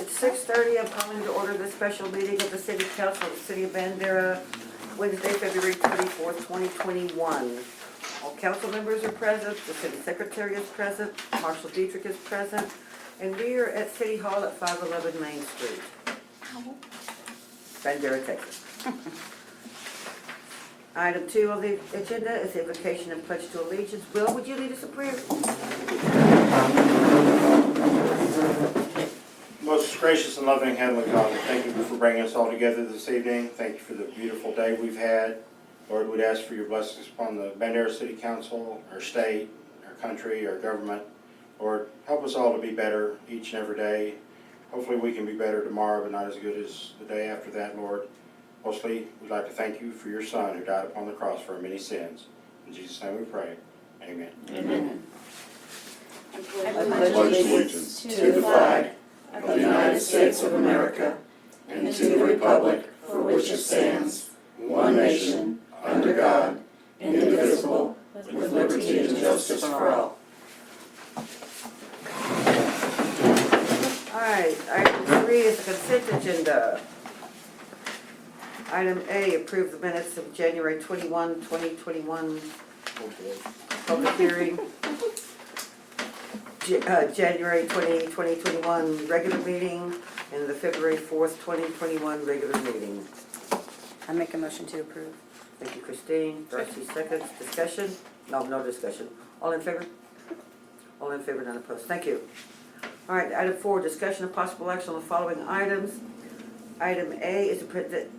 6:30, I'm calling to order this special meeting of the City Council of the City of Bandera, Wednesday, February 24th, 2021. All council members are present, the city secretary is present, Marshall Dietrich is present, and we are at City Hall at 511 Main Street, Bandera, Texas. Item 2 on the agenda is the invocation and pledge to allegiance. Will, would you lead us in prayer? Most gracious and loving Heavenly Father, thank you for bringing us all together this evening. Thank you for the beautiful day we've had. Lord, we'd ask for your blessings upon the Bandera City Council, our state, our country, our government. Lord, help us all to be better each and every day. Hopefully we can be better tomorrow, but not as good as the day after that, Lord. Mostly, we'd like to thank you for your Son who died upon the cross for our many sins. In Jesus' name we pray. Amen. Amen. I pledge allegiance to the flag of the United States of America and to the republic for which it stands, one nation, under God, indivisible, with liberty and justice for all. All right, item 3 is the consent agenda. Item A, approve the minutes of January 21, 2021 public hearing. January 20, 2021 regular meeting, and the February 4th, 2021 regular meeting. I make a motion to approve. Thank you, Christine. Darcy seconds. Discussion? No discussion. All in favor? All in favor, none opposed. Thank you. All right, item 4, discussion of possible action on the following items. Item A is a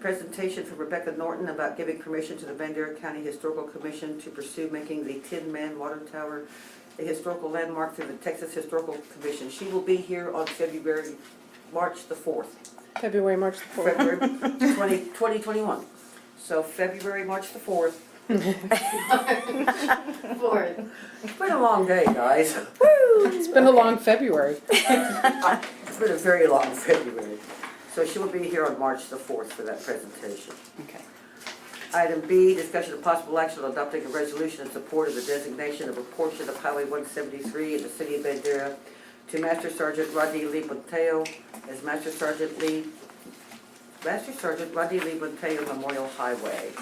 presentation from Rebecca Norton about giving permission to the Bandera County Historical Commission to pursue making the Tin Man Water Tower a historical landmark through the Texas Historical Commission. She will be here on March the 4th. February, March the 4th. February 2021. So February, March the 4th. It's been a long day, guys. It's been a long February. It's been a very long February. So she will be here on March the 4th for that presentation. Okay. Item B, discussion of possible action on adopting a resolution in support of the designation of a portion of Highway 173 in the city of Bandera to Master Sergeant Rodney Lee Monteo as Master Sergeant Rodney Lee Monteo Memorial Highway.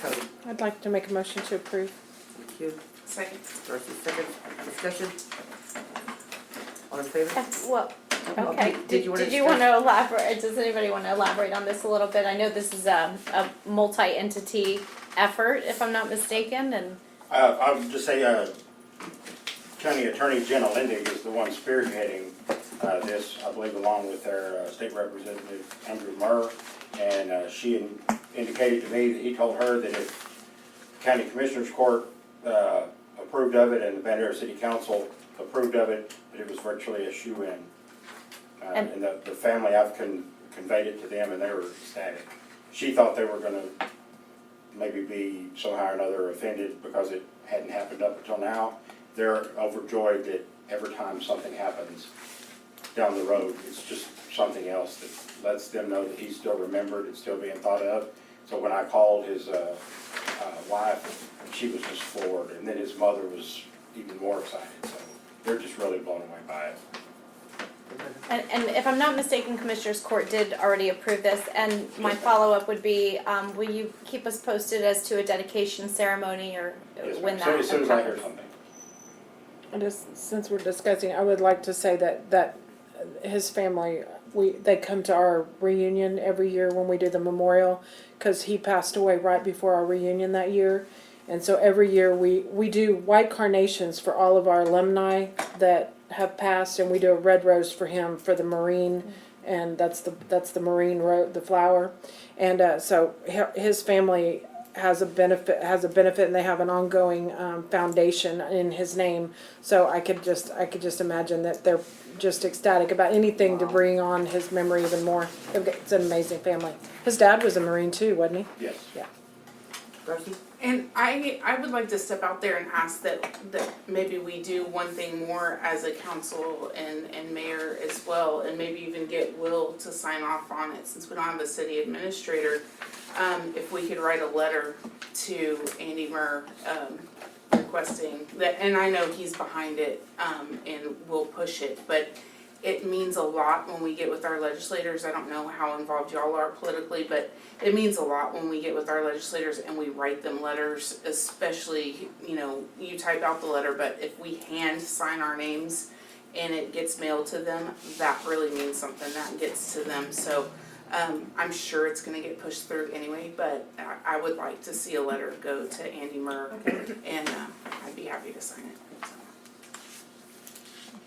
Cody. I'd like to make a motion to approve. Thank you. Second. Darcy, second. Discussion? All in favor? Well, okay. Did you Did you want to elaborate? Does anybody want to elaborate on this a little bit? I know this is a multi-entity effort, if I'm not mistaken, and I would just say County Attorney Jenna Lindig is the one spearheading this, I believe, along with their State Representative Andrew Murr. And she indicated to me that he told her that if County Commissioners Court approved of it and the Bandera City Council approved of it, that it was virtually a shoe-in. And the family, I've conveyed it to them, and they were ecstatic. She thought they were going to maybe be somehow or another offended because it hadn't happened up until now. They're overjoyed that every time something happens down the road, it's just something else that lets them know that he's still remembered and still being thought of. So when I called his wife, she was just floored, and then his mother was even more excited. So they're just really blown away by it. and if I'm not mistaken, Commissioners Court did already approve this. And my follow-up would be, will you keep us posted as to a dedication ceremony or Yes, when ma'am. that As soon as I hear occurs? something. And just since we're discussing, I would like to say that his family, they come to our reunion every year when we do the memorial, because he passed away right before our reunion that year. And so every year we do white carnations for all of our alumni that have passed, and we do a red rose for him for the Marine, and that's the Marine the flower. And so his family has a benefit, and they have an ongoing foundation in his name. So I could just imagine that they're just ecstatic about anything to bring on his memory even more. It's an amazing family. His dad was a Marine too, wasn't he? Yes. Yeah. Darcy? And I would like to step out there and ask that maybe we do one thing more as a council and mayor as well, and maybe even get Will to sign off on it, since we don't have a city administrator. If we could write a letter to Andy Murr, requesting that, and I know he's behind it, and will push it, but it means a lot when we get with our legislators. I don't know how involved y'all are politically, but it means a lot when we get with our legislators and we write them letters, especially, you know, you type out the letter, but if we hand sign our names and it gets mailed to them, that really means something, that gets to them. So I'm sure it's gonna get pushed through anyway, but I would like to see a letter go to Andy Murr, and I'd be happy to sign it. So.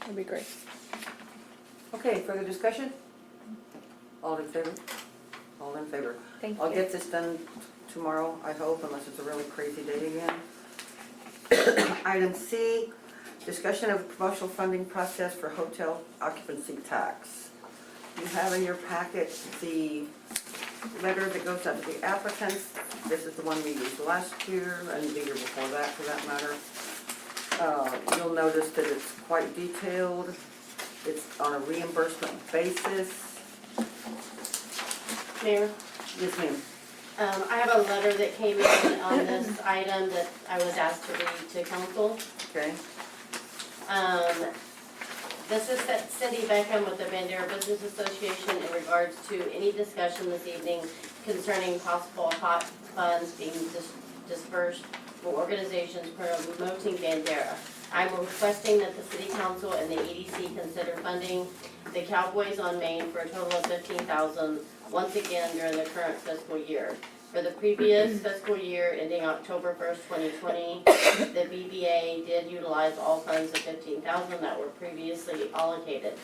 That'd be great. Okay, further discussion? All in favor? All in favor. Thank I'll you. get this done tomorrow, I hope, unless it's a really crazy day again. Item C, discussion of promotional funding process for hotel occupancy tax. You have in your packet the letter that goes out to the applicants. This is the one we used last year and the year before that, for that matter. You'll notice that it's quite detailed. It's on a reimbursement basis. Mayor, Yes, ma'am. I have a letter that came in on this item that I was asked to read to council. Okay. This is Cindy Beckham with the Bandera Business Association in regards to any discussion this evening concerning possible hot funds being dispersed for organizations promoting Bandera. I'm requesting that the City Council and the EDC consider funding the Cowboys on Main for a total of $15,000 once again during the current fiscal year. For the previous fiscal year ending October 1st, 2020, the BBA did utilize all funds of $15,000 that were previously allocated,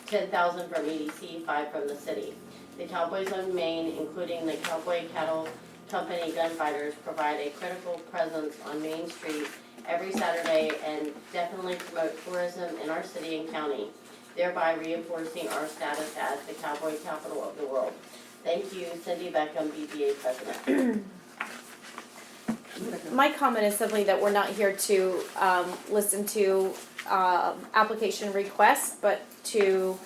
$10,000 from EDC, $5,000 from the city. The Cowboys on Main, including the Cowboy Cattle Company Gunfighters, provide a critical presence on Main Street every Saturday and definitely promote tourism in our city and county, thereby reinforcing our status as the cowboy capital of the world. Thank you, Cindy Beckham, BBA President. My comment is simply that we're not here to listen to application requests, but to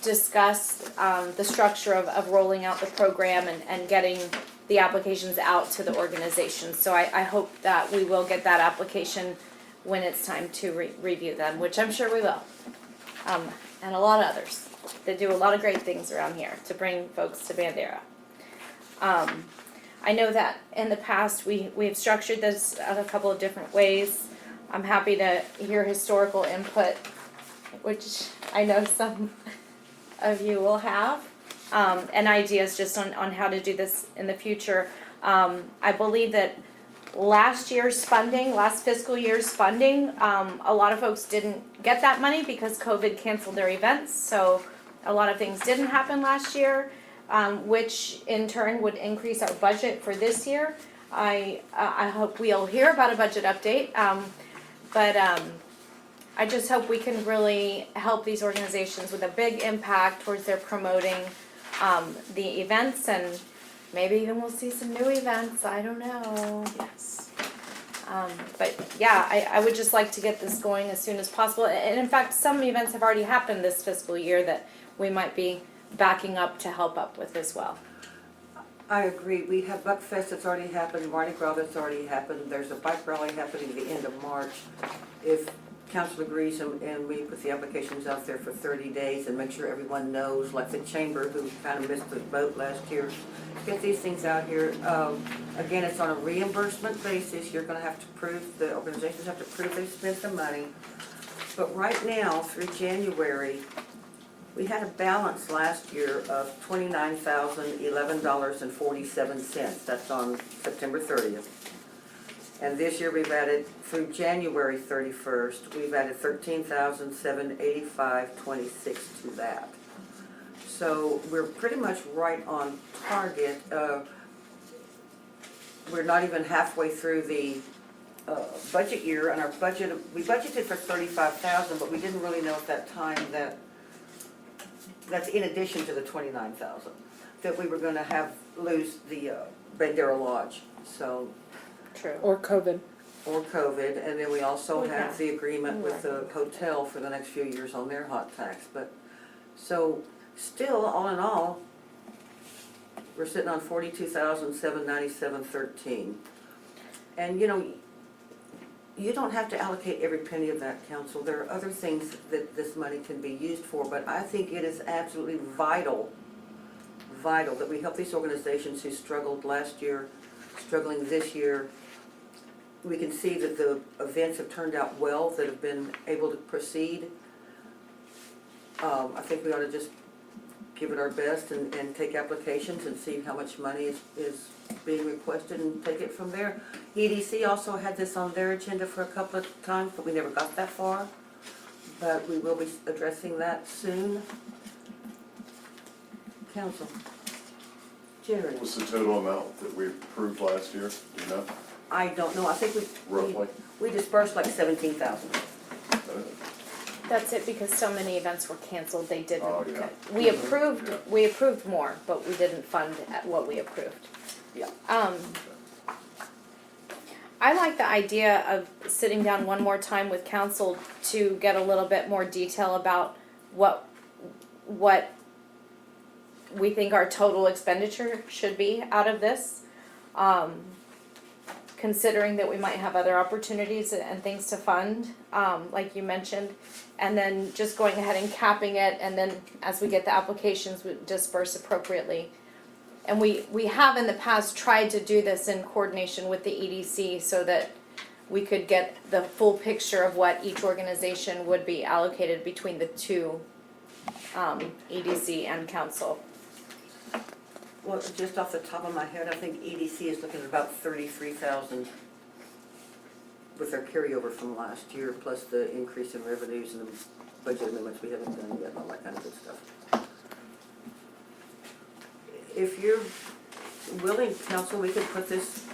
discuss the structure of rolling out the program and getting the applications out to the organizations. So I hope that we will get that application when it's time to review them, which I'm sure we will. And a lot of others that do a lot of great things around here to bring folks to Bandera. I know that in the past we've structured this a couple of different ways. I'm happy to hear historical input, which I know some of you will have, and ideas just on how to do this in the future. I believe that last fiscal year's funding, a lot of folks didn't get that money because COVID canceled their events, so a lot of things didn't happen last year, which in turn would increase our budget for this year. I hope we'll hear about a budget update, but I just hope we can really help these organizations with a big impact towards their promoting the events, and maybe even we'll see some new events, I don't know. Yes. But yeah, I would just like to get this going as soon as possible. And in fact, some events have already happened this fiscal year that we might be backing up to help up with as well. I agree. We have Buckfest that's already happened, Mardi Gras that's already happened. There's a bike rally happening at the end of March. If council agrees and we put the applications out there for 30 days and make sure everyone knows, like the chamber who kind of missed the boat last year, get these things out here. Again, it's on a reimbursement basis. You're going to have to prove, the organizations have to prove they spent the money. But right now, through January, we had a balance last year of $29,011.47. That's on September 30th. And this year we've added, through January 31st, we've added $13,785.26 to that. So we're pretty much right on target. We're not even halfway through the budget year, and we budgeted for $35,000, but we didn't really know at that time that that's in addition to the $29,000 that we were going to lose the Bandera Lodge. So. True. Or COVID. Or COVID, and then we also have the agreement with the hotel for the next few years on their hot tax. But so still, all in all, we're sitting on $42,797.13. And you know, you don't have to allocate every penny of that, council. There are other things that this money can be used for, but I think it is absolutely vital that we help these organizations who struggled last year, struggling this year. We can see that the events have turned out well, that have been able to proceed. I think we ought to just give it our best and take applications and see how much money is being requested and take it from there. EDC also had this on their agenda for a couple of times, but we never got that far. But we will be addressing that soon. Council. Jerry. What was the total amount that we approved last year, do you know, I don't know, I think roughly? we dispersed like 17,000. That's it, because so many events were canceled, they didn't. Oh, yeah. We approved more, but we didn't fund at what we approved. Yeah. I like the idea of sitting down one more time with council to get a little bit more detail about what we think our total expenditure should be out of this. Considering that we might have other opportunities and things to fund, like you mentioned. And then just going ahead and capping it, and then as we get the applications, we disperse appropriately. And we have in the past tried to do this in coordination with the EDC so that we could get the full picture of what each organization would be allocated between the two, EDC and council. Well, just off the top of my head, I think EDC is looking at about 33,000 with their carryover from last year, plus the increase in revenues and the budget amendments we haven't done yet, and all that kind of good stuff. If you're willing, council, we could put this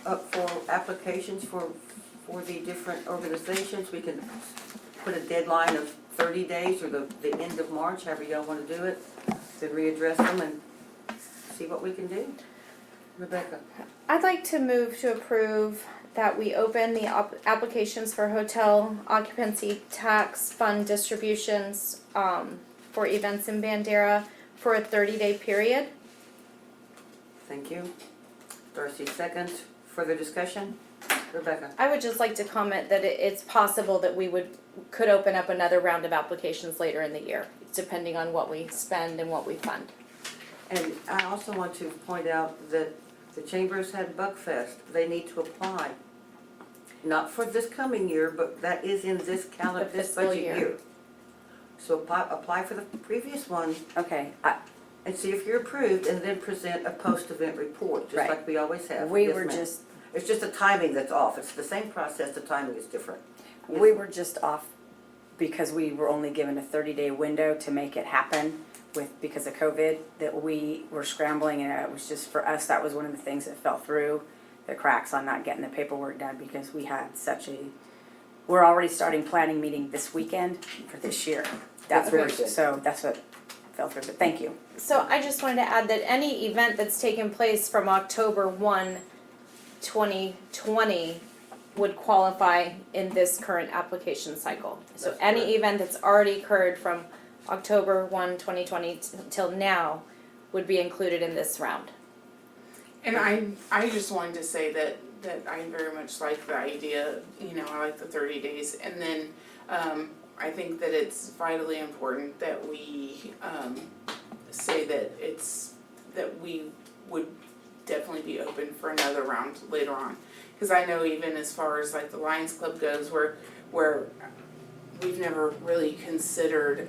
up for applications for the different organizations. We can put a deadline of 30 days or the end of March, however y'all want to do it, then readdress them and see what we can do. Rebecca. I'd like to move to approve that we open the applications for hotel occupancy tax fund distributions for events in Bandera for a 30-day period. Thank you. Darcy, second. Further discussion? Rebecca. I would just like to comment that it's possible that we could open up another round of applications later in the year, depending on what we spend and what we fund. And I also want to point out that the Chambers had Buckfest. They need to apply. Not for this coming year, but that is in this calendar, The this fiscal budget year. year. So apply for the previous one Okay, and see if you're approved, and then present a post-event report, just Right. like we always have. we Yes, were ma'am. just, It's just the timing that's off. It's the same process, the timing is different. Yes. we were just off because we were only given a 30-day window to make it happen because of COVID, that we were scrambling, and it was just, for us, that was one of the things that fell through the cracks on not getting the paperwork done, because we had we're already starting planning meeting this weekend for this year. That's very what- good. So that's what fell through, but thank you. So I just wanted to add that any event that's taken place from October 1, 2020 would qualify in this current application cycle. So That's any correct. event that's already occurred from October 1, 2020 till now would be included in this round. And I just wanted to say that I very much like the idea, I like the 30 days. And then, I think that it's vitally important that we, say that we would definitely be open for another round later on. Cause I know even as far as like the Lions Club goes, where we've never really considered,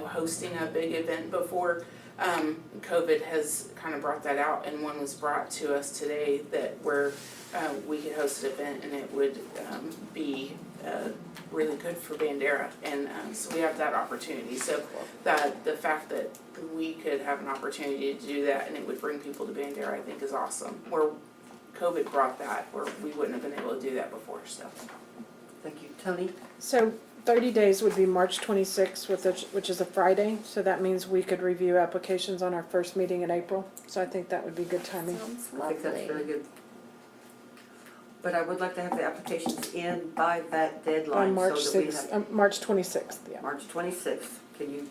hosting a big event before. COVID has kind of brought that out, and one was brought to us today that where we could host an event and it would be really good for Bandera, and so we have that opportunity. So that the fact that we could have an opportunity to do that and it would bring people to Bandera, I think is awesome. Where COVID brought that, where we wouldn't have been able to do that before. So Thank you. Tony? So 30 days would be March 26th, which is a Friday, so that means we could review applications on our first meeting in April. So I think that would be good timing. Sounds I think that's very lovely. good. But I would like to have the applications in by that deadline. On March so that we 6th, have March 26th, yeah. March 26th. Can you,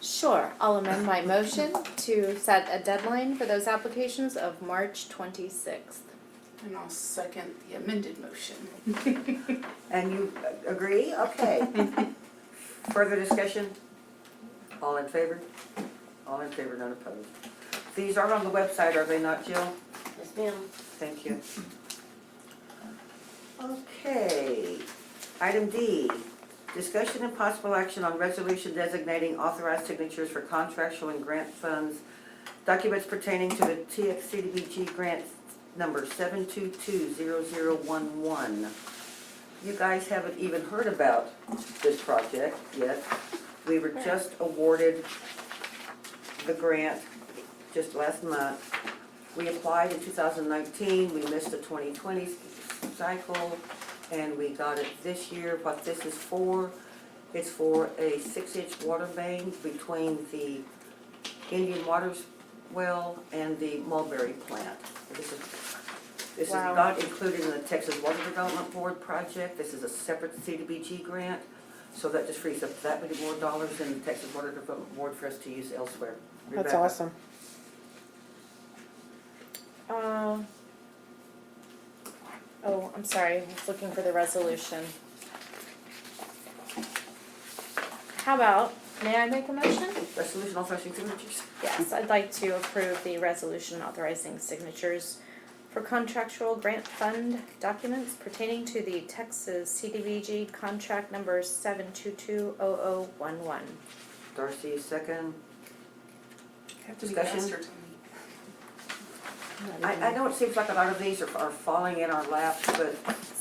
Sure, I'll amend my motion to set a deadline for those applications of March 26th. And I'll second the amended motion. And you agree? Okay. Further discussion? All in favor? All in favor, none opposed. These are on the website, are they not, Jill? Yes, ma'am. Thank you. Okay, item D, discussion and possible action on resolution designating authorized signatures for contractual and grant funds, documents pertaining to the Cdbg grant number 7220011. You guys haven't even heard about this project yet. We were just awarded the grant just last month. We applied in 2019, we missed the 2020 cycle, and we got it this year. What this is for, it's for a 6-inch water main between the Indian Waters well and the Mulberry plant. This is Wow. not included in the Texas Water Development Board project. This is a separate CDBG grant, so that just frees up that many more dollars in the Texas Water Development Board for us to use elsewhere. That's Rebecca? awesome. Oh, I'm sorry, I was looking for the resolution. How about, may I make a motion? Resolution authorizing signatures. Yes, I'd like to approve the resolution authorizing signatures for contractual grant fund documents pertaining to the Texas CDBG contract number 7220011. Darcy, second. Have to be Discussion? faster, Tony. I know it seems like a lot of these are falling in our laps, but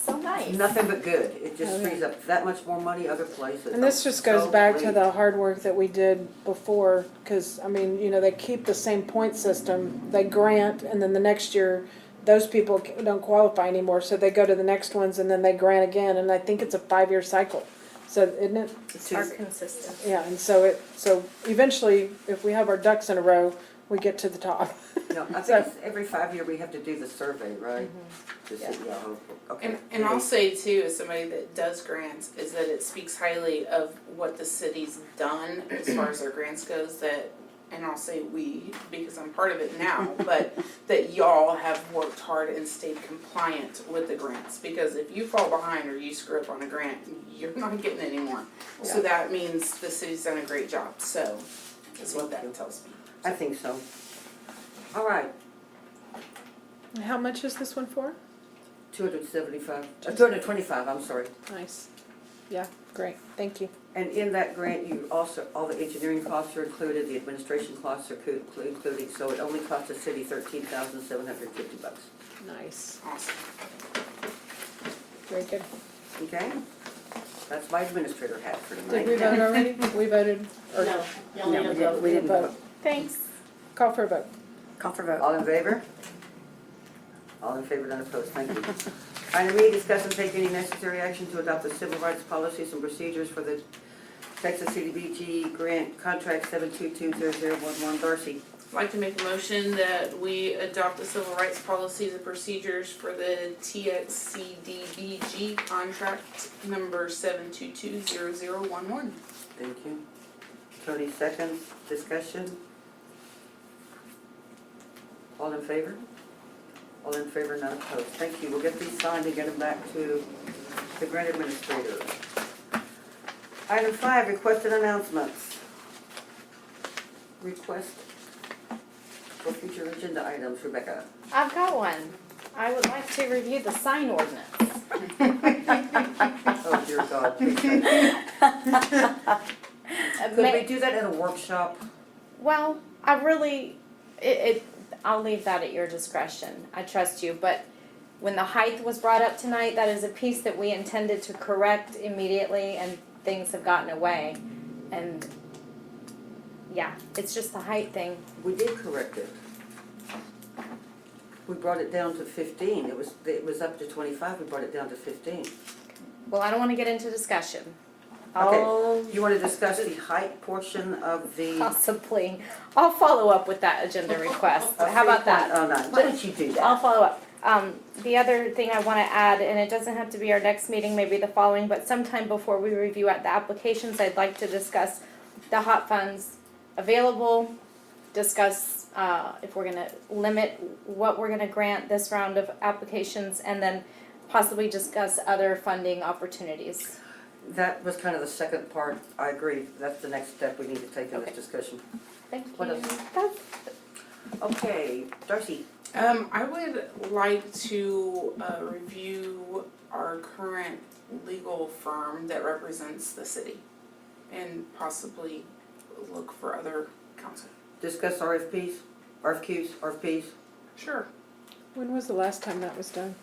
So nice. nothing but good. It just Oh, yeah. frees up that much more money other places. And this just I'm goes so back to pleased. the hard work that we did before, because, I mean, you know, they keep the same point system. They grant, and then the next year, those people don't qualify anymore, so they go to the next ones, and then they grant again, and I think it's a 5-year cycle. So, isn't it? Are consistent. Yeah, and so eventually, if we have our ducks in a row, we get to the top. No, I So- think it's every 5 year we have to do the survey, right? To see, yeah, okay. And I'll say too, as somebody that does grants, is that it speaks highly of what the city's done as far as their grants goes, that, and I'll say we, because I'm part of it now, but that y'all have worked hard and stayed compliant with the grants, because if you fall behind or you screw up on a grant, you're not getting any more. So that means the city's done a great job, so, is what that tells me. I think so. All right, How much is this one for? 225, I'm sorry. Nice. Yeah, great, thank you. And in that grant, you also, all the engineering costs are included, the administration costs are included, so it only costs the city $13,750. Nice, Awesome. very good. Okay? That's my administrator hat for tonight. Did we vote already? We voted? or- No, y'all No, need we to didn't, vote. we didn't vote. Thanks. Call for a vote. Call for vote. All in favor? All in favor, none opposed, thank you. Item E, discuss and take any necessary action to adopt the civil rights policies and procedures for the Texas CDBG grant contract 7220011. Darcy, I'd like to make a motion that we adopt the civil rights policies and procedures for the TXCDBG contract number 7220011. thank you. Tony seconds, discussion. All in favor? All in favor, none opposed. Thank you. We'll get these signed and get them back to the grant administrator. Item 5, requested announcements. Request for future agenda items, Rebecca. I've got one. I would like to review the sign ordinance. Oh, dear God, please. Could we do that at a workshop? Well, I'll leave that at your discretion. I trust you, but when the height was brought up tonight, that is a piece that we intended to correct immediately, and things have gotten away. And yeah, it's just the height thing. We did correct it. We brought it down to 15. It was up to 25. We brought it down to 15. Well, I don't want to get into discussion. Okay. You want to discuss the height portion of the? Possibly. I'll follow up with that agenda request. How about that? 3.09. Why don't you do I'll that? follow up. The other thing I want to add, and it doesn't have to be our next meeting, maybe the following, but sometime before we review the applications, I'd like to discuss the hot funds available, discuss if we're gonna limit what we're gonna grant this round of applications, and then possibly discuss other funding opportunities. That was kind of the second part, I agree, that's the next step we need to take in this Okay. discussion. Thank What you. else? Okay, Darcy, I would like to review our current legal firm that represents the city and possibly look for other counsel. discuss RFQs. Sure. When was the last time that was done?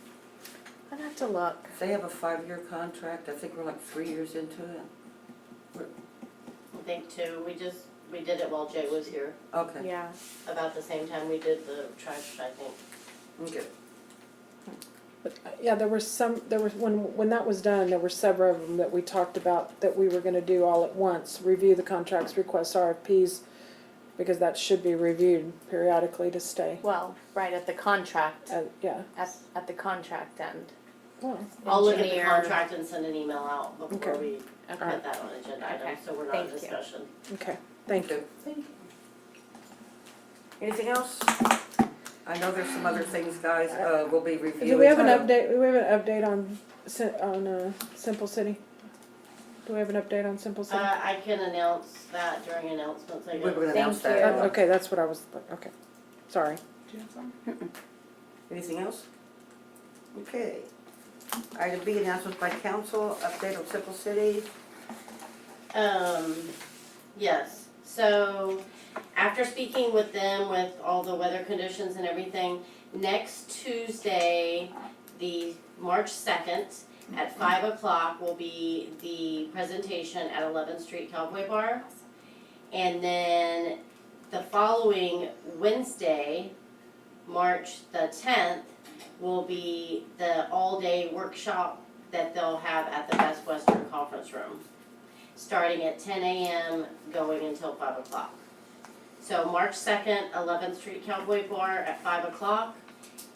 I'd have to look. They have a 5-year contract, I think we're like 3 years into it. I think too, we did it while Jay was here, Okay, Yeah. about the same time we did the trash, I think. okay. But, yeah, there was, when that was done, there were several of them that we talked about that we were gonna do all at once. Review the contracts, request RFPs, because that should be reviewed periodically to stay. Well, right at the contract, Yeah, at the contract end. well, I'll look at the Engineer. contract and send an email out before Okay. we Okay. put that on agenda Okay. item, so we're not in Thank you. discussion. okay, thank you. Anything else? I know there's some other things, guys, we'll be reviewing. Do we have an update on Simple City? Do we have an update on Simple City? I can announce that during announcements, I We guess. were gonna announce Thank that. you. Okay, that's what I was, okay, sorry. Do you have some? Anything else? Okay. Item B, announcements by council, update on Simple City. Yes, so after speaking with them with all the weather conditions and everything, next Tuesday, the March 2nd, at 5 o'clock will be the presentation at 11th Street Cowboy Bar. And then the following Wednesday, March the 10th, will be the all-day workshop that they'll have at the Best Western Conference Room, starting at 10 a.m., going until 5 o'clock. So March 2nd, 11th Street Cowboy Bar at 5 o'clock,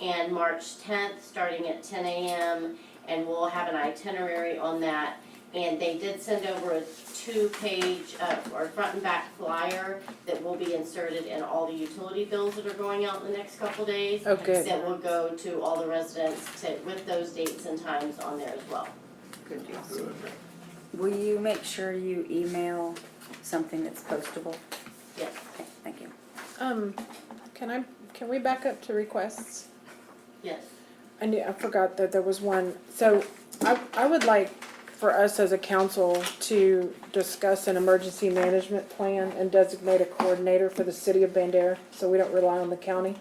and March 10th, starting at 10 a.m., and we'll have an itinerary on that. And they did send over a 2-page, or front and back flyer that will be inserted in all the utility bills that are going out in the next couple days. Oh, good. That will go to all the residents with those dates and times on there as well. Good deal. Good. Will you make sure you email something that's postable? Yes. Okay, thank you. Can we back up to requests? Yes. I forgot that there was one, so I would like for us as a council to discuss an emergency management plan and designate a coordinator for the city of Bandera, so we don't rely on the county.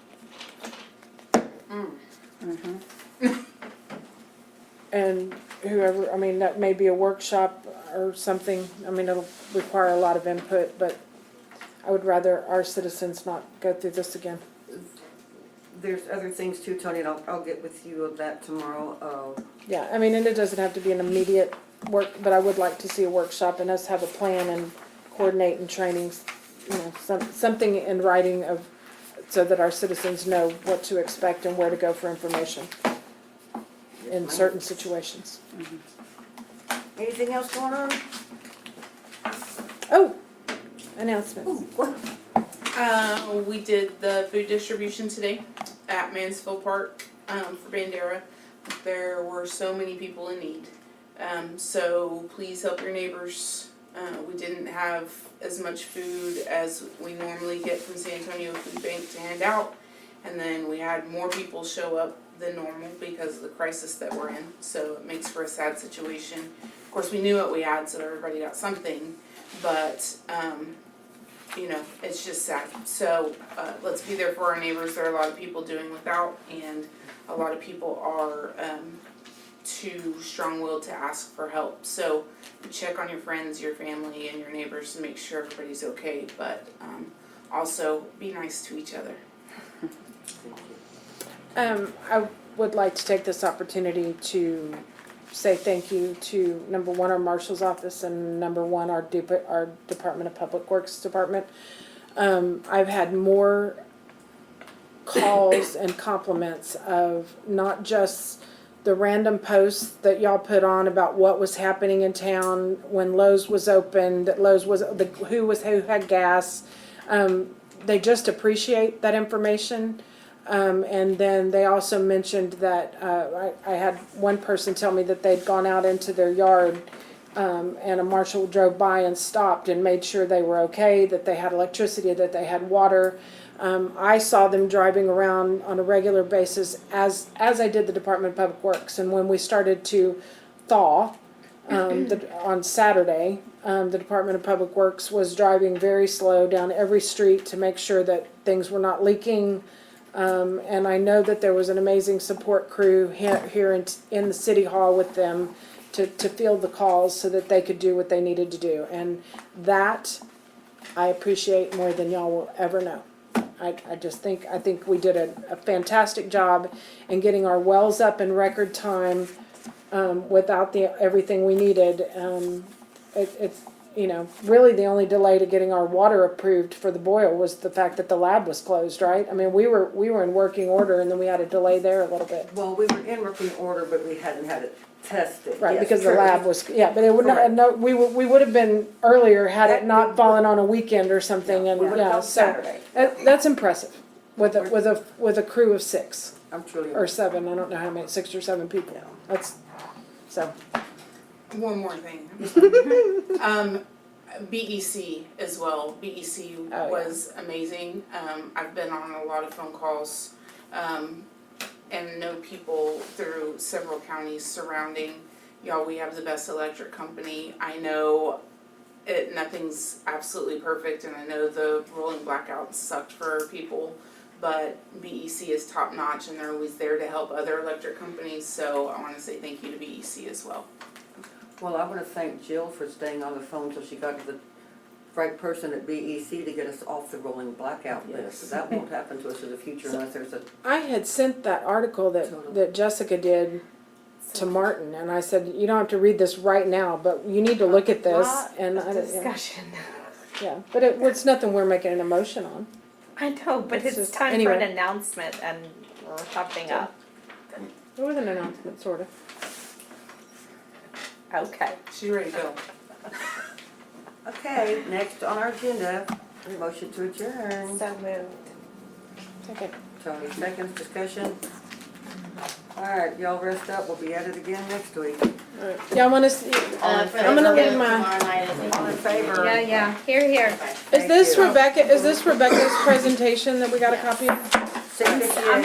And whoever, I mean, that may be a workshop or something, I mean, it'll require a lot of input, but I would rather our citizens not go through this again. There's other things too, Tony, and I'll get with you on that tomorrow. Yeah, I mean, and it doesn't have to be an immediate work, but I would like to see a workshop and us have a plan and coordinate and trainings, you know, something in writing of, so that our citizens know what to expect and where to go for information in certain situations. Anything else going on? Oh, announcements. What? We did the food distribution today at Mansfield Park, for Bandera. There were so many people in need. So please help your neighbors. We didn't have as much food as we normally get from San Antonio Food Bank to hand out. And then we had more people show up than normal because of the crisis that we're in. So it makes for a sad situation. Of course, we knew what we had, so everybody got something. But, you know, it's just sad. So let's be there for our neighbors. There are a lot of people doing without, and a lot of people are too strong-willed to ask for help. So check on your friends, your family, and your neighbors to make sure everybody's okay. But also be nice to each other. I would like to take this opportunity to say thank you to, number one, our marshal's office, and number one, our Department of Public Works Department. I've had more calls and compliments of not just the random posts that y'all put on about what was happening in town when Lowe's was open, that Lowe's was, who had gas. they just appreciate that information. And then they also mentioned that, I had one person tell me that they'd gone out into their yard, and a marshal drove by and stopped and made sure they were okay, that they had electricity, that they had water. I saw them driving around on a regular basis as I did the Department of Public Works. And when we started to thaw, on Saturday, the Department of Public Works was driving very slow down every street to make sure that things were not leaking. And I know that there was an amazing support crew here in the city hall with them to field the calls so that they could do what they needed to do. And that I appreciate more than y'all will ever know. I think we did a fantastic job in getting our wells up in record time, without everything we needed. It's, really the only delay to getting our water approved for the boil was the fact that the lab was closed, right? I mean, we were in working order, and then we had a delay there a little bit. Well, we were in working order, but we hadn't had it tested. Right, Yes, because the true. lab was, but it would not, Correct. no, we would have been earlier had it not fallen on a weekend or something, and, We would have yeah, gone so. Saturday. That's impressive, with a crew of 6 I'm truly. or 7, I don't know how many, 6 or 7 people. Yeah. That's, so, One more thing. BEC as well. BEC Oh, yeah. was amazing. I've been on a lot of phone calls, and know people through several counties surrounding. Y'all, we have the best electric company. I know nothing's absolutely perfect, and I know the rolling blackouts sucked for people, but BEC is top notch, and they're always there to help other electric companies, so I wanna say thank you to BEC as well. Well, I want to thank Jill for staying on the phone till she got to the right person at BEC to get us off the rolling blackout list. That won't happen to us in the future unless there's a, I had sent that article that Jessica did to Martin, and I said, you don't have to read this right now, but you need to look at this, and I, Discussion. yeah, but it's nothing we're making an emotion on. I know, but It's it's just- time for anyway. an announcement and we're wrapping up. It was an announcement, sort of. Okay. She's ready to go. okay, next on our agenda, motion to adjourn. So moved. Okay. Tony seconds, discussion. All right, y'all rest up, we'll be at it again next week. All right. Yeah, I want to see, All in For I'm gonna the- leave my- tomorrow night, I think. All in favor? Yeah, here. Okay. is Thank this you. Rebecca's presentation that we got a copy of? 6:58.